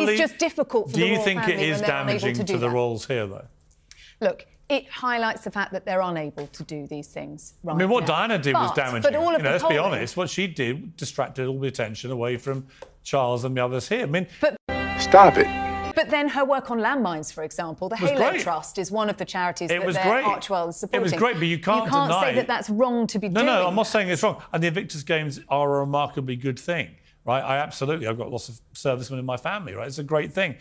is just difficult for the royal family. Do you think it is damaging to the royals here, though? Look, it highlights the fact that they're unable to do these things right now. I mean, what Diana did was damaging. But all of let's be honest, what she did distracted all the attention away from Charles and the others here. I mean... Stop it. But then her work on landmines, for example, the Halo Trust is one of the charities that their Archwell is supporting. It was great, but you can't say that that's wrong to be doing. No, I'm not saying it's wrong. And the Invictus Games are a remarkably good thing, right? I've got lots of servicemen in my family, right? It's a great thing.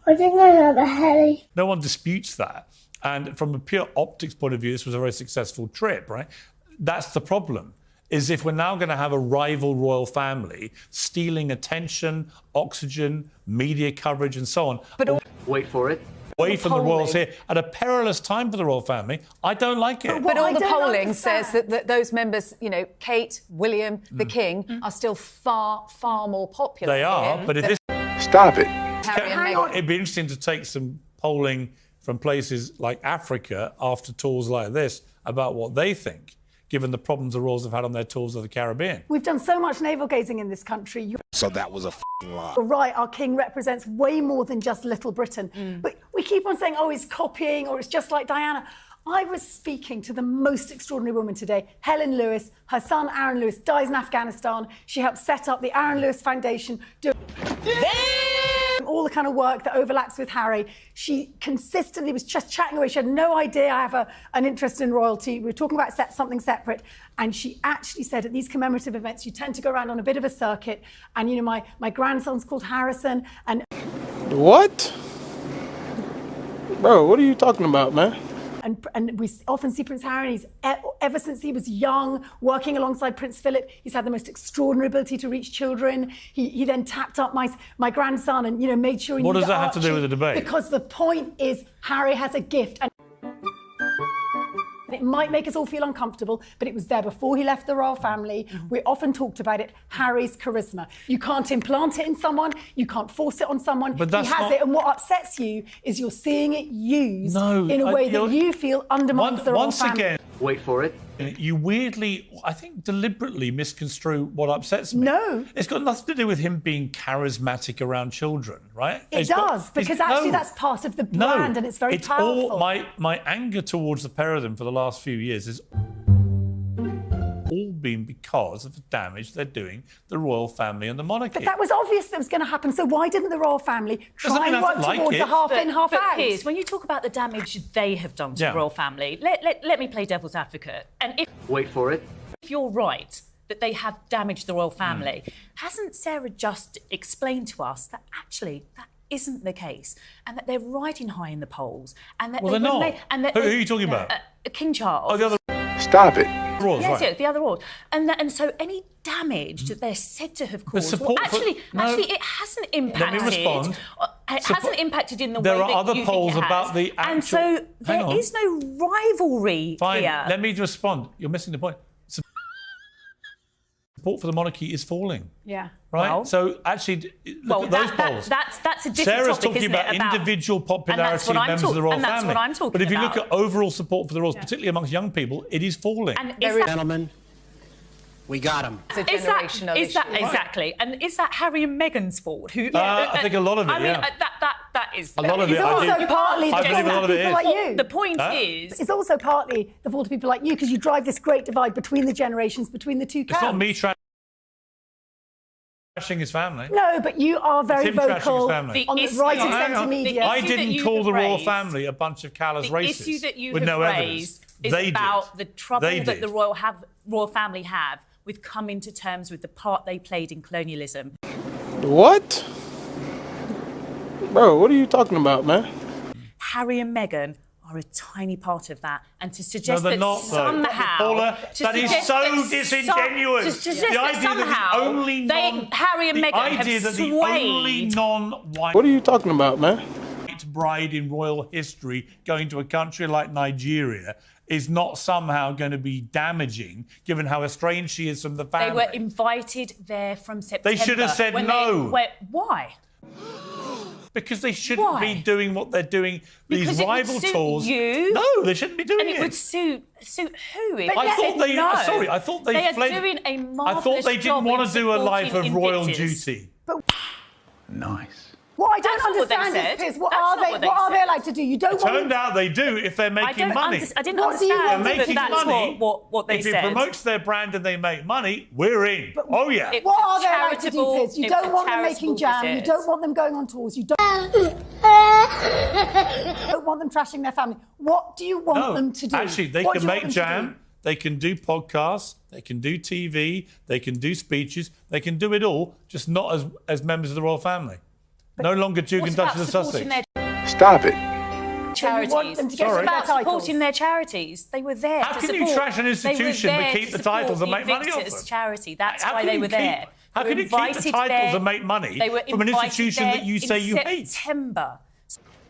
I think I have a headache. No one disputes that. And from a pure optics point of view, this was a very successful trip, right? That's the problem, is if we're now going to have a rival royal family stealing attention, oxygen, media coverage and so on. But wait for it. Away from the royals here at a perilous time for the royal family, I don't like it. But all the polling says that those members, Kate, William, the King, are still far, far more popular. They are, but if this... Stop it. It'd be interesting to take some polling from places like Africa after tours like this about what they think, given the problems the royals have had on their tours of the Caribbean. We've done so much navel-gazing in this country. So that was a f***ing lie. You're right, our king represents way more than just Little Britain. But we keep on saying, oh, he's copying or it's just like Diana. I was speaking to the most extraordinary woman today, Helen Lewis. Her son, Aaron Lewis, dies in Afghanistan. She helped set up the Aaron Lewis Foundation, all the kind of work that overlaps with Harry. She consistently was just chatting away. She had no idea I have an interest in royalty. We were talking about something separate. And she actually said at these commemorative events, you tend to go around on a bit of a circuit. And, my grandson's called Harrison. And what? Bro, what are you talking about, man? And we often see Prince Harry, and he's, ever since he was young, working alongside Prince Philip, he's had the most extraordinary ability to reach children. He then tapped up my grandson and, made sure he knew What does that have Archie, to do with the debate? Because the point is Harry has a gift. And it might make us all feel uncomfortable, but it was there before he left the royal family. We often talked about it, Harry's charisma. You can't implant it in someone, you can't force it on someone. But he has it, and what upsets you is you're seeing it used in a way that you feel undermines the royal family. Once again, wait for it. You weirdly, I think deliberately misconstrue what upsets me. No. It's got nothing to do with him being charismatic around children, right? It does, because actually that's part of the brand and it's very powerful. My anger towards the pair of them for the last few years has all been because of the damage they're doing the royal family and the monarchy. But that was obvious that was going to happen, so why didn't the royal family try and work towards a half-in, half-out? But Piers, when you talk about the damage they have done to the royal family, let me play devil's advocate. And wait for it. If you're right that they have damaged the royal family, hasn't Sarah just explained to us that actually that isn't the case, and that they're riding high in the polls, and that they're not. Who are you talking about? King Charles. Oh, the other. Stop it. Yes, the other royals. And so any damage that they're said to have caused, actually, it hasn't impacted. Let me respond. It hasn't impacted in the way there that are other you polls think it has. about the actual... And so there is no rivalry here. Let me respond. You're missing the point. Support for the monarchy is falling. Yeah. Right? Well, so actually, look at those polls. That's a different Sarah's topic, talking about individual popularity of members of the royal family. That's what I'm talking but if you look at overall support for the royals, particularly amongst young people, it is falling. And gentlemen, we got him. It's a generational issue. Exactly. And is that Harry and Meghan's fault? I think a lot of it, that is... A lot of it, it's also partly the fault of people like you. The point is... It's also partly the fault of people like you, because you drive this great divide between the generations, between the two camps. It's not me trashing his family. No, but you are very vocal on the right and centre media. I didn't call the royal family a bunch of callous racists. The issue that you with have no raised is about the trouble that the royal family have with coming to terms with the part they played in colonialism. What? Bro, what are you talking about, man? Harry and Meghan are a tiny part of that, and to suggest that somehow... Paula, that is so disingenuous. The idea that Harry and Meghan have swayed... the only non-white... What are you talking about, man? ...bride in royal history going to a country like Nigeria is not somehow going to be damaging, given how estranged she is from the family. They were invited there from September. They should have said no. Why? Because they shouldn't be doing what they're doing. Because these rival tours. You. No, they shouldn't be doing it. And it would suit who? I thought they. No. Sorry, I thought they fled. They are doing a marvellous I thought they didn't want to do a life of royal duty. Nice. What I don't That's not what they understand said. is, Piers, what That's are not they? what they What are they said. like to do? You don't want Turned them- out they do if they're making money. I didn't What do you understand want? that Making that's money. what they if said. it promotes their brand and they make money, we're in. Oh yeah. It- What are It's a they like to do, charitable- Piers? You it's a don't want them making charitable jam. You visit. don't want them going on tours. You don't want them trashing their family. What do you want them to do? Actually, they What can do you want make them to do? jam. They can do podcasts. They can do TV. They can do speeches. They can do it all, just not as members of the royal family. No longer Duke What and about Duchess of supporting Sussex. their Stop it. charities? So you want them to get Sorry. rid of their About titles? supporting their charities. They were there How to can support. you trash an institution they were but there keep to the titles support and make money off Invictus them? charity. That's How why can they you were keep- there. how They can were you keep the invited titles there- and make money they were from an invited institution there that you say you hate? in September.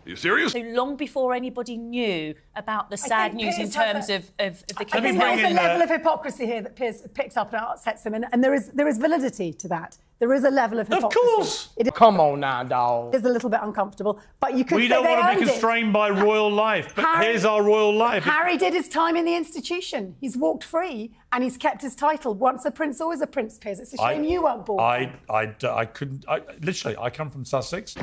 You serious? So long before anybody knew about the sad think news in Piers has terms of the I me think King's bring there's a in, level of hypocrisy here that Piers picks up and upsets him, and there is validity to that. There is a level of hypocrisy. course. It Come on now, dog. is a little bit uncomfortable, but you could We say don't they want to be earned it. constrained by royal life, but Harry- here's our royal life. Harry did his time in the institution. He's walked free and he's kept his title. Once a prince, always a prince, Piers. It's a shame you weren't born. I couldn't. Literally, I come from Sussex.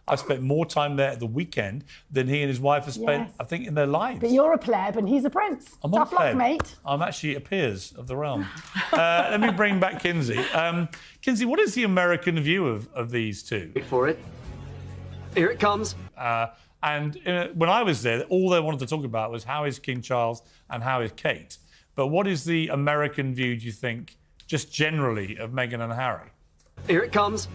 I spent more time there at the weekend than he and his wife have spent, Yes. I think, in their lives. But you're a pleb and he's a prince. I'm not Tough luck, pleb. mate. I'm actually a Piers of the realm. Let me bring back Kinsey. Kinsey, what is the American view of these two? Wait for it. Here it comes. When I was there, all they wanted to talk about was how is King Charles and how is Kate. But what is the American view, do you think, just generally, of Meghan and Harry? Here it comes.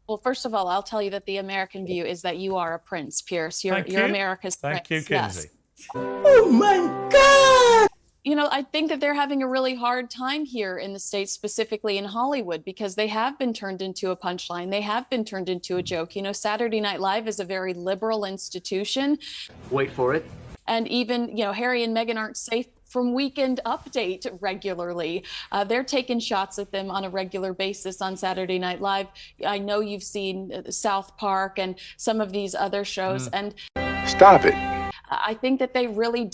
Well, first of all, I'll tell you that the American view is that you are a prince, Piers. You're Thank you. America's Thank prince. you, Kinsey. Yes. Oh my God! You know, I think that they're having a really hard time here in the States, specifically in Hollywood, because they have been turned into a punchline. They have been turned into a joke. You know, Saturday Night Live is a very liberal institution. Wait for it. And even, you know, Harry and Meghan aren't safe from Weekend Update regularly. They're taking shots at them on a regular basis on Saturday Night Live. I know you've seen South Park and some of these other shows. And Stop it. I think that they really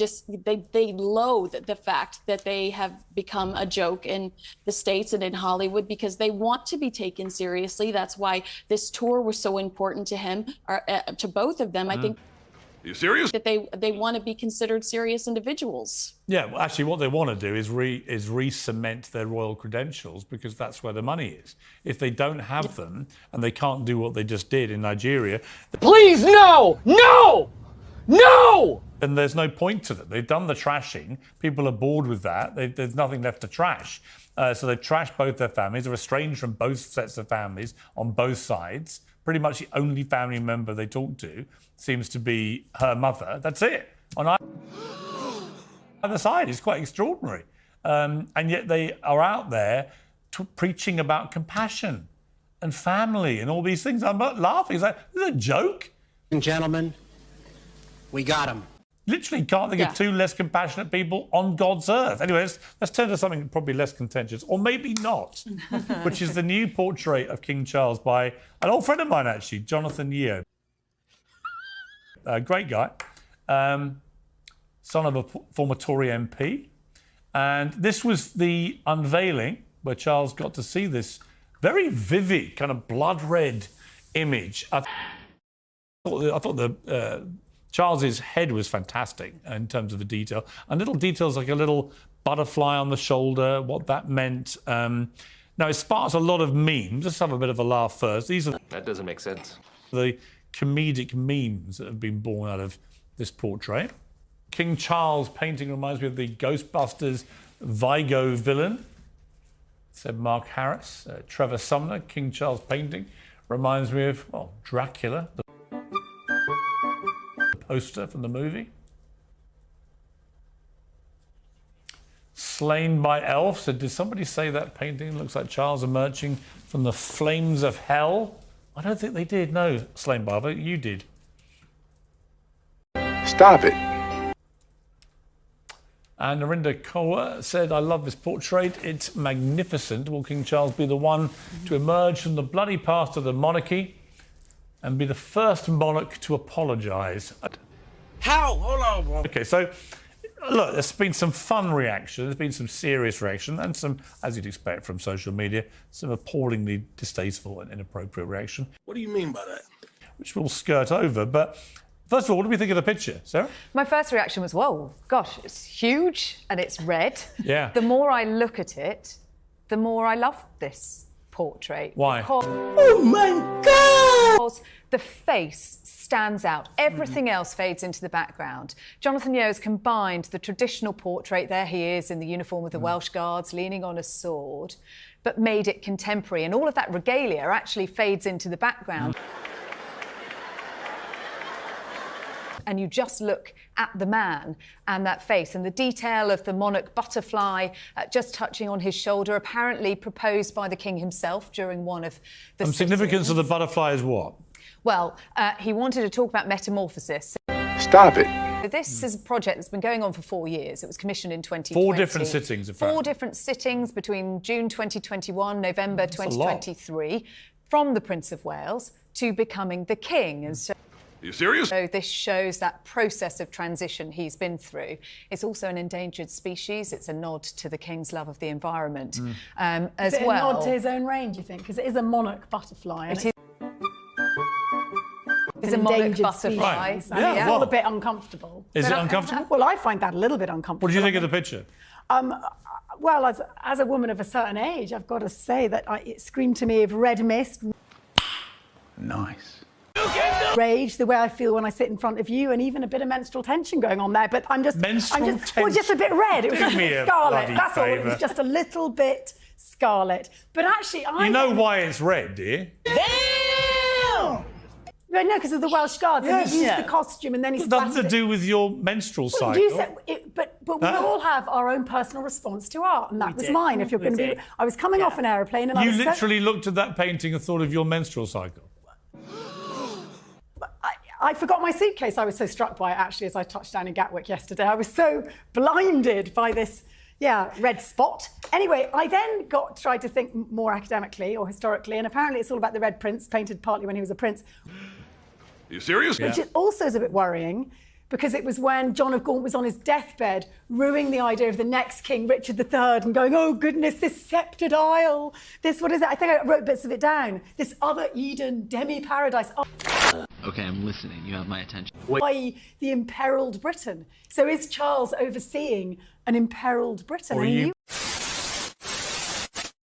they loathe the fact that they have become a joke in the States and in Hollywood because they want to be taken seriously. That's why this tour was so important to him, or to both of them. I think You serious? that they want to be considered serious individuals. Yeah, well, actually, what they want to do is re-cement their royal credentials because that's where the money is. If they don't have them and they can't do what they just did in Nigeria, Please, no! No! No! then there's no point to them. They've done the trashing. People are bored with that. There's nothing left to trash. So they've trashed both their families. They're estranged from both sets of families on both sides. Pretty much the only family member they talk to seems to be her mother. That's it. On either side, it's quite extraordinary. And yet they are out there preaching about compassion and family and all these things. I'm not laughing. It's like, this is a joke. And gentlemen, we got him. Literally can't think of two less compassionate people on God's earth. Anyway, let's turn to something probably less contentious, or maybe not, which is the new portrait of King Charles by an old friend of mine, actually, Jonathan Yeo. Great guy, son of a former Tory MP. And this was the unveiling where Charles got to see this very vivid, kind of blood red image. I thought Charles's head was fantastic in terms of the detail, and little details like a little butterfly on the shoulder, what that meant. Now, it sparks a lot of memes. Let's have a bit of a laugh first. These are That doesn't make sense. the comedic memes that have been born out of this portrait. King Charles painting reminds me of the Ghostbusters Vigo villain, said Mark Harris. Trevor Sumner, King Charles painting reminds me of, well, Dracula, the poster from the movie. Slain by Elf said, did somebody say that painting looks like Charles emerging from the flames of hell? I don't think they did, no, Slain by Elf, you did. Stop it. And Narinda Kaur said, I love this portrait. It's magnificent. Will King Charles be the one to emerge from the bloody past of the monarchy and be the first monarch to apologise? How? Hold on, bro. Okay, so Look, there's been some fun reaction, there's been some serious reaction, and some, as you'd expect from social media, some appallingly distasteful and inappropriate reaction. What do you mean by that? Which we'll skirt over. But first of all, what do we think of the picture, Sarah? My first reaction was, whoa, gosh, it's huge and it's red. Yeah. The more I look at it, the more I love this portrait. Why? Oh my God! Because the face stands out. Everything else fades into the background. Jonathan Yeo's combined the traditional portrait, there he is in the uniform of the Welsh Guards, leaning on a sword, but made it contemporary. And all of that regalia actually fades into the background. And you just look at the man and that face and the detail of the monarch butterfly just touching on his shoulder, apparently proposed by the king himself during one of the Significance of the butterfly is what? Well, he wanted to talk about metamorphosis. Stop it. So this is a project that's been going on for 4 years. It was commissioned in 2020. 4 different sittings, apparently. 4 different sittings between June 2021, November 2023, from the Prince of Wales to becoming the king. And so, Are you serious? so this shows that process of transition he's been through. It's also an endangered species. It's a nod to the king's love of the environment as Is it well. a nod to his own range, you think? Because it is a monarch butterfly. And It's a monarch butterfly. Species. I mean, it's all a bit uncomfortable. Is it uncomfortable? Well, I find that a little bit uncomfortable. What do you think of the picture? Well, as a woman of a certain age, I've got to say that it screamed to me of red mist. Nice. Rage, the way I feel when I sit in front of you, and even a bit of menstrual tension going on there. But I'm just, Menstrual well, just a bit red. It was Do just a me bit a scarlet. bloody That's all. It favour. was just a little bit scarlet. But actually, You know why it's red, do you? No, because of the Welsh Guards. Yes. And he used the costume, and then he It's nothing splattered to it. do with your menstrual cycle. You said but we all have our own personal response to art, and that was mine. If you're going to be, I was coming off an aeroplane, and I You was literally looked at that painting and thought of your menstrual cycle. I forgot my suitcase. I was so struck by it actually as I touched down in Gatwick yesterday. I was so blinded by this, red spot. Anyway, I then tried to think more academically or historically, and apparently it's all about the Red Prince, painted partly when he was a prince. Are you serious? Which also is a bit worrying, because it was when John of Gaunt was on his deathbed, ruining the idea of the next king, Richard III, and going, oh goodness, this sceptred isle, this, what is it? I think I wrote bits of it down. This other Eden, demi-paradise. Okay, I'm listening. You have my attention. i.e. the imperiled Britain. So is Charles overseeing an imperiled Britain? Or And you... you